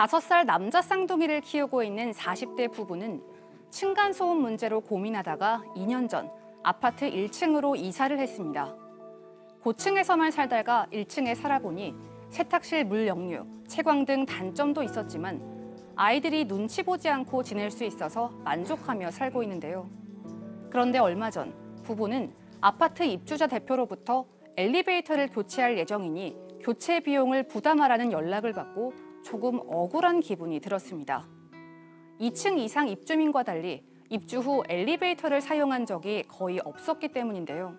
5살 남자 쌍둥이를 키우고 있는 40대 부부는 층간소음 문제로 고민하다가 2년 전 아파트 1층으로 이사를 했습니다. 고층에서만 살다가 1층에 살아보니 세탁실 물 역류, 채광 등 단점도 있었지만 아이들이 눈치 보지 않고 지낼 수 있어서 만족하며 살고 있는데요. 그런데 얼마 전 부부는 아파트 입주자 대표로부터 엘리베이터를 교체할 예정이니 교체 비용을 부담하라는 연락을 받고 조금 억울한 기분이 들었습니다. 2층 이상 입주민과 달리 입주 후 엘리베이터를 사용한 적이 거의 없었기 때문인데요.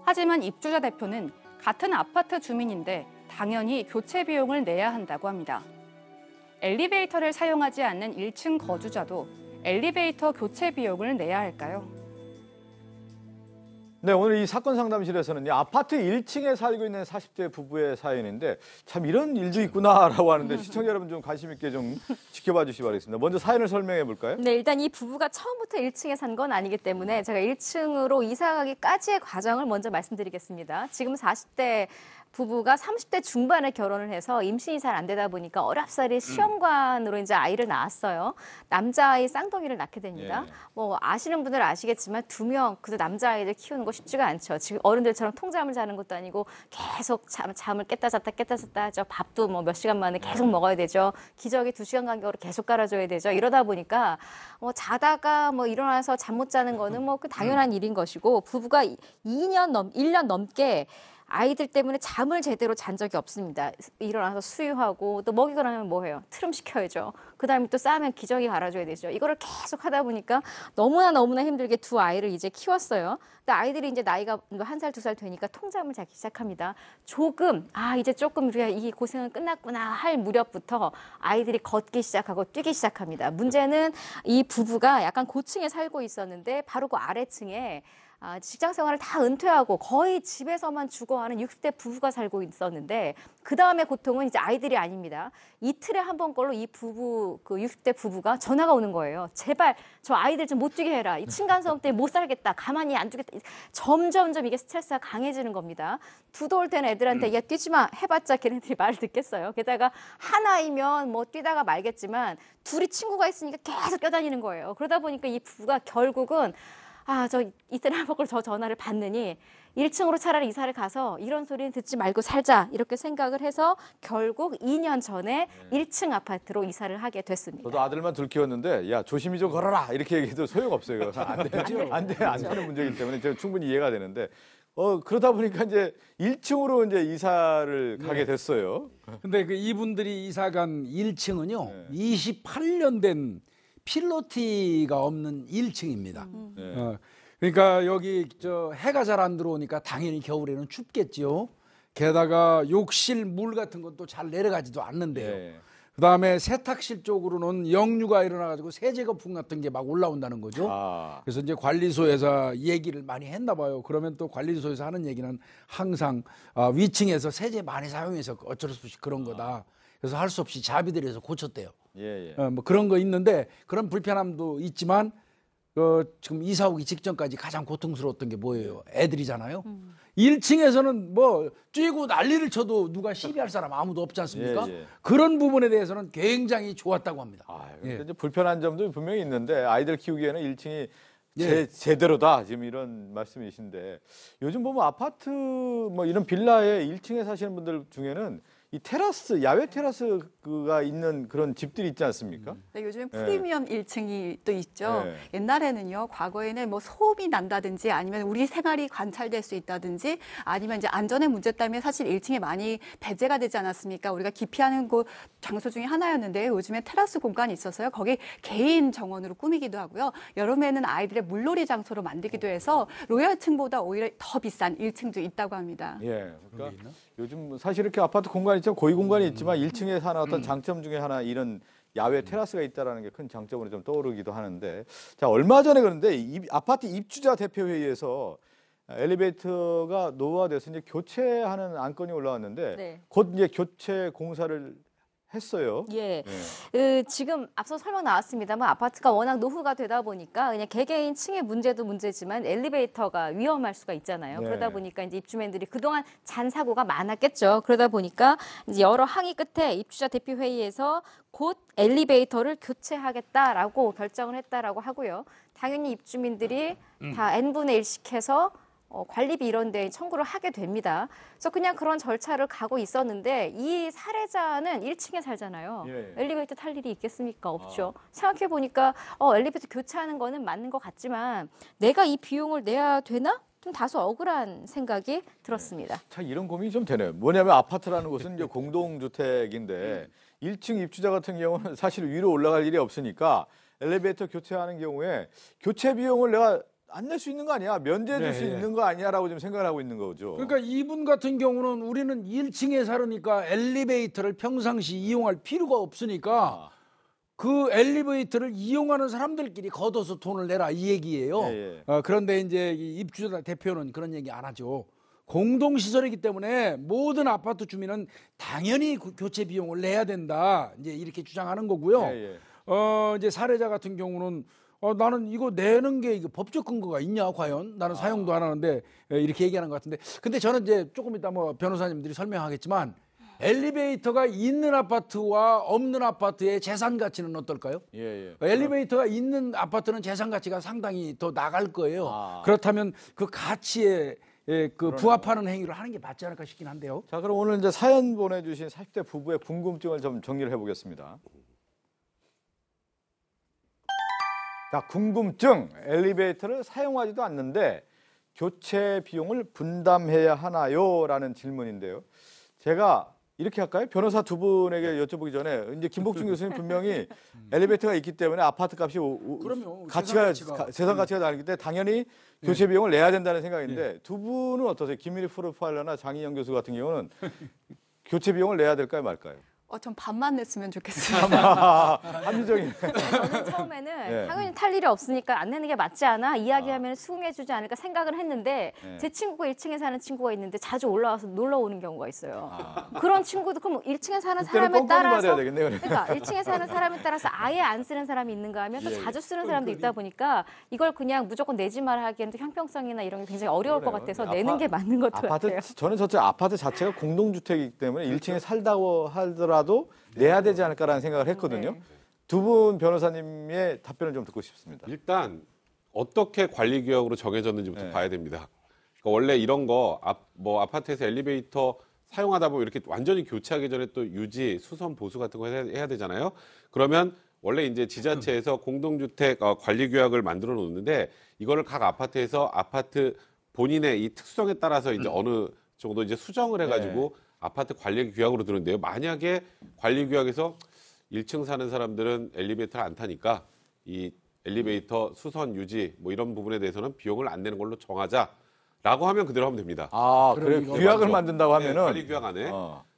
하지만 입주자 대표는 같은 아파트 주민인데 당연히 교체 비용을 내야 한다고 합니다. 엘리베이터를 사용하지 않는 1층 거주자도 엘리베이터 교체 비용을 내야 할까요? 네, 오늘 이 사건 상담실에서는 아파트 1층에 살고 있는 40대 부부의 사연인데 참 이런 일도 있구나라고 하는데 시청자 여러분 좀 관심 있게 좀 지켜봐 주시기 바라겠습니다. 먼저 사연을 설명해 볼까요? 네, 일단 이 부부가 처음부터 1층에 산 건 아니기 때문에 제가 1층으로 이사 가기까지의 과정을 먼저 말씀드리겠습니다. 지금 40대 부부가 30대 중반에 결혼을 해서 임신이 잘 안 되다 보니까 어렵사리 시험관으로 이제 아이를 낳았어요. 남자아이 쌍둥이를 낳게 됩니다. 예. 뭐 아시는 분들은 아시겠지만 2명 그 남자아이들 키우는 거 쉽지가 않죠. 지금 어른들처럼 통잠을 자는 것도 아니고 계속 잠을 깼다 잤다 하죠. 밥도 뭐 몇 시간 만에 계속 먹어야 되죠. 기저귀 2시간 간격으로 계속 깔아줘야 되죠. 이러다 보니까 뭐 자다가 뭐 일어나서 잠 못 자는 거는 뭐 그 당연한 일인 것이고 부부가 1년 넘게 아이들 때문에 잠을 제대로 잔 적이 없습니다. 일어나서 수유하고 또 먹이고 나면 뭐 해요? 트름 시켜야죠. 그다음에 또 싸면 기저귀 갈아줘야 되죠. 이거를 계속 하다 보니까 너무나 힘들게 두 아이를 이제 키웠어요. 근데 아이들이 이제 나이가 1살, 2살 되니까 통잠을 자기 시작합니다. 이제 조금 우리가 이 고생은 끝났구나 할 무렵부터 아이들이 걷기 시작하고 뛰기 시작합니다. 문제는 이 부부가 약간 고층에 살고 있었는데 바로 그 아래층에 직장 생활을 다 은퇴하고 거의 집에서만 죽어가는 60대 부부가 살고 있었는데 그 다음에 고통은 이제 아이들이 아닙니다. 이틀에 한 번꼴로 이 부부, 그 60대 부부가 전화가 오는 거예요. 제발 저 아이들 좀 못 뛰게 해라. 이 층간소음 때문에 못 살겠다. 가만히 안 두겠다. 점점점 이게 스트레스가 강해지는 겁니다. 2돌 된 애들한테 야 뛰지 마 해봤자 걔네들이 말을 듣겠어요. 게다가 하나이면 뭐 뛰다가 말겠지만 둘이 친구가 있으니까 계속 껴다니는 거예요. 그러다 보니까 이 부부가 결국은 저 이틀에 한 번꼴 저 전화를 받느니 1층으로 차라리 이사를 가서 이런 소리는 듣지 말고 살자 이렇게 생각을 해서 결국 2년 전에 1층 아파트로 이사를 하게 됐습니다. 저도 아들만 둘 키웠는데 야 조심히 좀 걸어라 이렇게 얘기해도 소용없어요. 안 되는 문제이기 때문에 제가 충분히 이해가 되는데 그러다 보니까 이제 1층으로 이제 이사를 가게 됐어요. 근데 그 이분들이 이사 간 1층은요 28년 된 필로티가 없는 1층입니다. 그러니까 여기 해가 잘 안 들어오니까 당연히 겨울에는 춥겠지요. 게다가 욕실 물 같은 것도 잘 내려가지도 않는데요. 네. 그다음에 세탁실 쪽으로는 역류가 일어나가지고 세제 거품 같은 게 막 올라온다는 거죠. 그래서 이제 관리소에서 얘기를 많이 했나 봐요. 그러면 또 관리소에서 하는 얘기는 항상 위층에서 세제 많이 사용해서 어쩔 수 없이 그런 거다. 그래서 할 수 없이 자비들에서 고쳤대요. 뭐 그런 거 있는데 그런 불편함도 있지만 지금 이사 오기 직전까지 가장 고통스러웠던 게 뭐예요? 애들이잖아요. 1층에서는 뭐 뛰고 난리를 쳐도 누가 시비할 사람 아무도 없지 않습니까? 그런 부분에 대해서는 굉장히 좋았다고 합니다. 근데 이제 불편한 점도 분명히 있는데 아이들 키우기에는 1층이 제대로다 지금 이런 말씀이신데 요즘 보면 아파트 뭐 이런 빌라에 1층에 사시는 분들 중에는 이 테라스, 야외 테라스가 있는 그런 집들이 있지 않습니까? 네, 요즘엔 프리미엄 1층이 또 있죠. 옛날에는요, 과거에는 뭐 소음이 난다든지 아니면 우리 생활이 관찰될 수 있다든지 아니면 이제 안전의 문제 때문에 사실 1층에 많이 배제가 되지 않았습니까? 우리가 기피하는 곳 장소 중에 하나였는데 요즘에 테라스 공간이 있어서요. 거기 개인 정원으로 꾸미기도 하고요. 여름에는 아이들의 물놀이 장소로 만들기도 해서 로얄층보다 오히려 더 비싼 1층도 있다고 합니다. 그러니까 요즘 사실 이렇게 아파트 공간이 좀 고위 공간이 있지만 1층에 사는 어떤 장점 중에 하나 이런 야외 테라스가 있다라는 게 큰 장점으로 좀 떠오르기도 하는데 자 얼마 전에 그런데 이 아파트 입주자 대표 회의에서 엘리베이터가 노후화돼서 이제 교체하는 안건이 올라왔는데 곧 이제 교체 공사를 했어요. 예. 네. 지금 앞서 설명 나왔습니다만 아파트가 워낙 노후가 되다 보니까 그냥 개개인 층의 문제도 문제지만 엘리베이터가 위험할 수가 있잖아요. 네. 그러다 보니까 이제 입주민들이 그동안 잔 사고가 많았겠죠. 그러다 보니까 이제 여러 항의 끝에 입주자 대피 회의에서 곧 엘리베이터를 교체하겠다라고 결정을 했다라고 하고요. 당연히 입주민들이 다 n분의 1씩 해서 관리비 이런 데 청구를 하게 됩니다. 그래서 그냥 그런 절차를 가고 있었는데 이 사례자는 1층에 살잖아요. 예. 엘리베이터 탈 일이 있겠습니까? 없죠. 생각해보니까 엘리베이터 교체하는 거는 맞는 것 같지만 내가 이 비용을 내야 되나? 좀 다소 억울한 생각이 들었습니다. 참 이런 고민이 좀 되네요. 뭐냐면 아파트라는 곳은 이제 공동주택인데 1층 입주자 같은 경우는 사실 위로 올라갈 일이 없으니까 엘리베이터 교체하는 경우에 교체 비용을 내가 안 낼 수 있는 거 아니야? 면제해 줄 수 있는 거 아니야라고 지금 생각을 하고 있는 거죠. 그러니까 이분 같은 경우는 우리는 1층에 사르니까 엘리베이터를 평상시 이용할 필요가 없으니까 그 엘리베이터를 이용하는 사람들끼리 걷어서 돈을 내라 이 얘기예요. 예. 그런데 이제 이 입주자 대표는 그런 얘기 안 하죠. 공동시설이기 때문에 모든 아파트 주민은 당연히 교체 비용을 내야 된다. 이제 이렇게 주장하는 거고요. 예. 이제 사례자 같은 경우는 나는 이거 내는 게 이거 법적 근거가 있냐 과연 나는 사용도 안 하는데 이렇게 얘기하는 것 같은데 근데 저는 이제 조금 이따 뭐 변호사님들이 설명하겠지만 엘리베이터가 있는 아파트와 없는 아파트의 재산 가치는 어떨까요? 예. 엘리베이터가 있는 아파트는 재산 가치가 상당히 더 나갈 거예요. 그렇다면 그 가치에 그 부합하는 행위를 하는 게 맞지 않을까 싶긴 한데요. 자, 그럼 오늘 이제 사연 보내주신 40대 부부의 궁금증을 좀 정리를 해보겠습니다. 자, 궁금증. 엘리베이터를 사용하지도 않는데 교체 비용을 분담해야 하나요? 라는 질문인데요. 제가 이렇게 할까요? 변호사 두 분에게 여쭤보기 전에 이제 김복준 교수님 분명히 엘리베이터가 있기 때문에 아파트 값이 그럼요. 재산 가치가 다르기 때문에 당연히 교체 비용을 내야 된다는 생각인데 두 분은 어떠세요? 김민희 프로파일러나 장희영 교수 같은 경우는 교체 비용을 내야 될까요, 말까요? 전 반만 냈으면 좋겠어요. 합리적인. 저는 처음에는 네. 당연히 탈 일이 없으니까 안 내는 게 맞지 않아? 이야기하면 수긍해주지 않을까 생각을 했는데 제 친구가 1층에 사는 친구가 있는데 자주 올라와서 놀러 오는 경우가 있어요. 그런 친구도 그럼 1층에 사는 사람에 따라서 그러니까 1층에 사는 사람에 따라서 아예 안 쓰는 사람이 있는가 하면 또 자주 쓰는 사람도 있다 보니까 이걸 그냥 무조건 내지 말아 하기에는 또 형평성이나 이런 게 굉장히 어려울 것 같아서 내는 게 맞는 것도 같아요. 저는 저쪽 아파트 자체가 공동주택이기 때문에 1층에 살다고 하더라도 내야 되지 않을까라는 생각을 했거든요. 두 분 변호사님의 답변을 좀 듣고 싶습니다. 일단 어떻게 관리 규약으로 정해졌는지부터 봐야 됩니다. 그러니까 원래 이런 거 뭐 아파트에서 엘리베이터 사용하다 보면 이렇게 완전히 교체하기 전에 또 유지, 수선, 보수 같은 거 해야 되잖아요. 그러면 원래 이제 지자체에서 공동주택 관리 규약을 만들어 놓는데 이거를 각 아파트에서 아파트 본인의 이 특성에 따라서 이제 어느 정도 이제 수정을 해가지고 아파트 관리 규약으로 들었는데요. 만약에 관리 규약에서 1층 사는 사람들은 엘리베이터를 안 타니까 이 엘리베이터 수선 유지 뭐 이런 부분에 대해서는 비용을 안 내는 걸로 정하자라고 하면 그대로 하면 됩니다. 그래 규약을 만든다고 하면은 관리 규약 안에.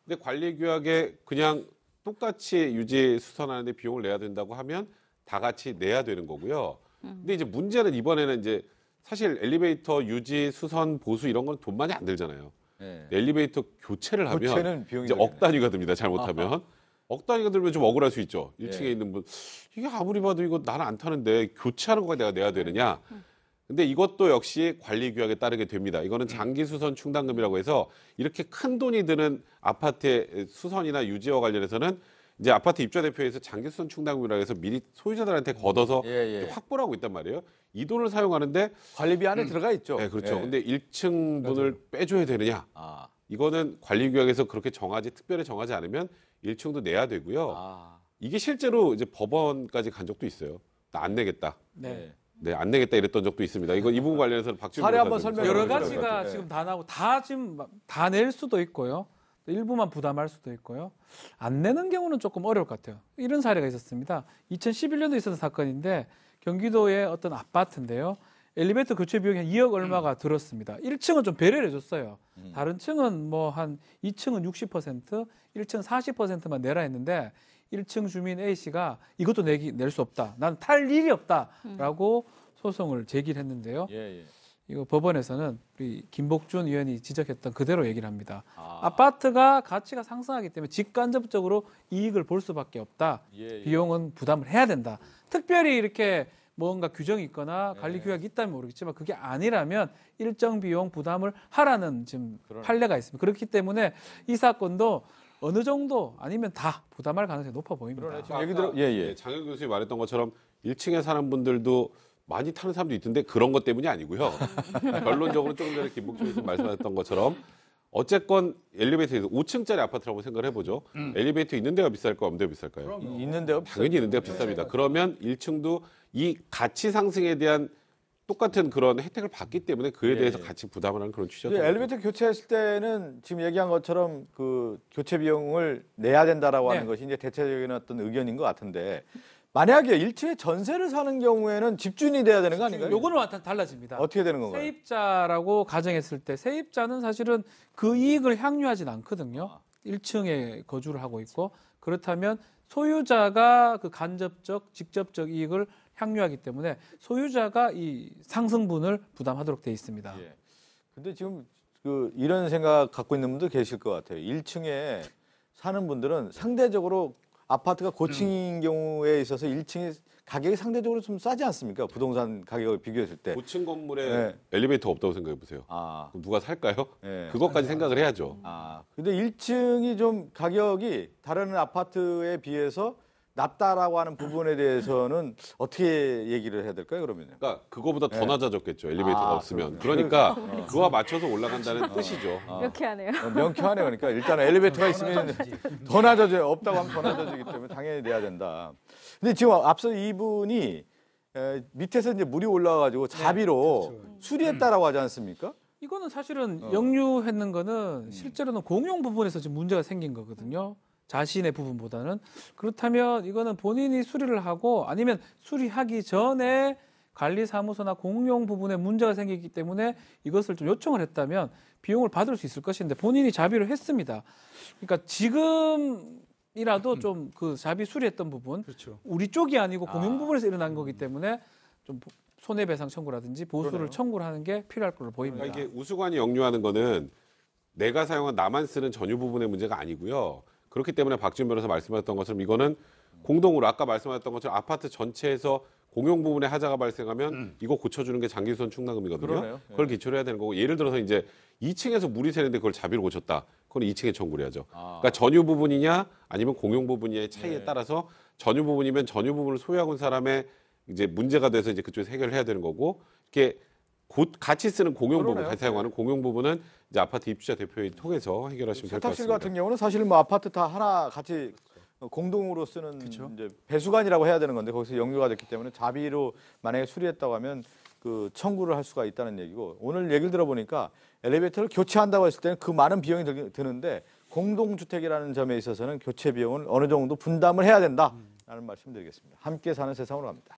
근데 관리 규약에 그냥 똑같이 유지 수선하는데 비용을 내야 된다고 하면 다 같이 내야 되는 거고요. 근데 이제 문제는 이번에는 이제 사실 엘리베이터 유지, 수선, 보수 이런 건 돈 많이 안 들잖아요. 엘리베이터 교체를 하면 이제 억 단위가 듭니다. 잘못하면. 억 단위가 들면 좀 억울할 수 있죠. 1층에 있는 분. 이게 아무리 봐도 이거 나는 안 타는데 교체하는 거가 내가 내야 되느냐. 근데 이것도 역시 관리 규약에 따르게 됩니다. 이거는 장기 수선 충당금이라고 해서 이렇게 큰 돈이 드는 아파트의 수선이나 유지와 관련해서는 이제 아파트 입주자 대표에서 장기 수선 충당금이라고 해서 미리 소유자들한테 걷어서 확보를 하고 있단 말이에요. 이 돈을 사용하는데 관리비 안에 들어가 있죠. 네, 그렇죠. 근데 1층 돈을 빼줘야 되느냐? 이거는 관리 규약에서 그렇게 특별히 정하지 않으면 1층도 내야 되고요. 이게 실제로 이제 법원까지 간 적도 있어요. 나 안 내겠다. 네, 안 내겠다 이랬던 적도 있습니다. 이 부분 관련해서는 박지훈 사례 한번 설명해 여러 가지가 지금 다 나오고 지금 다 낼 수도 있고요. 일부만 부담할 수도 있고요. 안 내는 경우는 조금 어려울 것 같아요. 이런 사례가 있었습니다. 2011년도에 있었던 사건인데 경기도의 어떤 아파트인데요. 엘리베이터 교체 비용이 한 2억 얼마가 들었습니다. 1층은 좀 배려를 해줬어요. 다른 층은 뭐 한 2층은 60%, 1층 40%만 내라 했는데 1층 주민 A씨가 이것도 낼 수 없다. 난 탈 일이 없다라고 소송을 제기를 했는데요. 이거 법원에서는 우리 김복준 의원이 지적했던 그대로 얘기를 합니다. 아파트가 가치가 상승하기 때문에 직간접적으로 이익을 볼 수밖에 없다. 비용은 부담을 해야 된다. 특별히 이렇게 뭔가 규정이 있거나 관리 규약이 있다면 모르겠지만 그게 아니라면 일정 비용 부담을 하라는 지금 판례가 있습니다. 그렇기 때문에 이 사건도 어느 정도 아니면 다 부담할 가능성이 높아 보입니다. 얘기 들어, 장현 교수님이 말했던 것처럼 1층에 사는 분들도 많이 타는 사람도 있던데 그런 것 때문이 아니고요. 결론적으로 조금 전에 김복준 교수님 말씀하셨던 것처럼 어쨌건 엘리베이터에서 5층짜리 아파트라고 생각을 해보죠. 엘리베이터 있는 데가 비쌀까요? 없는 데가 비쌀까요? 있는 데가 당연히 있는 데가 비쌉니다. 그러면 1층도 이 가치 상승에 대한 똑같은 그런 혜택을 받기 때문에 그에 대해서 같이 부담을 하는 그런 취지죠. 엘리베이터 교체했을 때는 지금 얘기한 것처럼 그 교체 비용을 내야 된다라고 하는 것이 이제 대체적인 어떤 의견인 것 같은데 만약에 1층에 전세를 사는 경우에는 집주인이 돼야 되는 거 아닌가요? 요거는 완전 달라집니다. 어떻게 되는 건가요? 세입자라고 가정했을 때 세입자는 사실은 그 이익을 향유하진 않거든요. 1층에 거주를 하고 있고 그렇다면 소유자가 그 간접적, 직접적 이익을 향유하기 때문에 소유자가 이 상승분을 부담하도록 돼 있습니다. 근데 지금 그 이런 생각 갖고 있는 분도 계실 것 같아요. 1층에 사는 분들은 상대적으로 아파트가 고층인 경우에 있어서 1층이 가격이 상대적으로 좀 싸지 않습니까? 부동산 가격을 비교했을 때. 고층 건물에 엘리베이터 없다고 생각해 보세요. 그럼 누가 살까요? 그것까지 생각을 해야죠. 근데 1층이 좀 가격이 다른 아파트에 비해서 낮다라고 하는 부분에 대해서는 어떻게 얘기를 해야 될까요, 그러면요? 그러니까 그거보다 더 낮아졌겠죠. 엘리베이터가 없으면. 그러니까 그거와 맞춰서 올라간다는 뜻이죠. 명쾌하네요. 명쾌하네요. 그러니까 일단은 엘리베이터가 있으면 더 낮아져요. 없다고 하면 더 낮아지기 때문에 당연히 내야 된다. 근데 지금 앞서 이분이 밑에서 이제 물이 올라와가지고 자비로 수리했다라고 하지 않습니까? 이거는 사실은 역류했는 거는 실제로는 공용 부분에서 지금 문제가 생긴 거거든요. 자신의 부분보다는. 그렇다면 이거는 본인이 수리를 하고 아니면 수리하기 전에 관리사무소나 공용 부분에 문제가 생기기 때문에 이것을 좀 요청을 했다면 비용을 받을 수 있을 것인데 본인이 자비를 했습니다. 그러니까 지금이라도 좀 그 자비 수리했던 부분 우리 쪽이 아니고 공용 부분에서 일어난 거기 때문에 좀 손해배상 청구라든지 보수를 청구를 하는 게 필요할 걸로 보입니다. 그러니까 이게 우수관이 역류하는 거는 내가 사용한 나만 쓰는 전유 부분의 문제가 아니고요. 그렇기 때문에 박지훈 변호사 말씀하셨던 것처럼 이거는 공동으로 아까 말씀하셨던 것처럼 아파트 전체에서 공용 부분에 하자가 발생하면 이거 고쳐주는 게 장기수선 충당금이거든요. 그러네요. 그걸 기초로 해야 되는 거고 예를 들어서 이제 2층에서 물이 새는데 그걸 자비로 고쳤다. 그건 2층에 청구를 해야죠. 그러니까 전유 부분이냐 아니면 공용 부분이냐의 차이에 따라서 전유 부분이면 전유 부분을 소유하고 있는 사람의 이제 문제가 돼서 이제 그쪽에서 해결을 해야 되는 거고 이렇게 곧 같이 쓰는 공용 부분, 같이 사용하는 공용 부분은 이제 아파트 입주자 대표회의 통해서 해결하시면 될 것 세탁실 같습니다. 같은 경우는 사실 뭐 아파트 다 하나 같이 공동으로 쓰는 이제 배수관이라고 해야 되는 건데 거기서 역류가 됐기 때문에 자비로 만약에 수리했다고 하면 그 청구를 할 수가 있다는 얘기고 오늘 얘기를 들어보니까 엘리베이터를 교체한다고 했을 때는 그 많은 비용이 드는데 공동주택이라는 점에 있어서는 교체 비용을 어느 정도 분담을 해야 된다라는 말씀드리겠습니다. 함께 사는 세상으로 갑니다.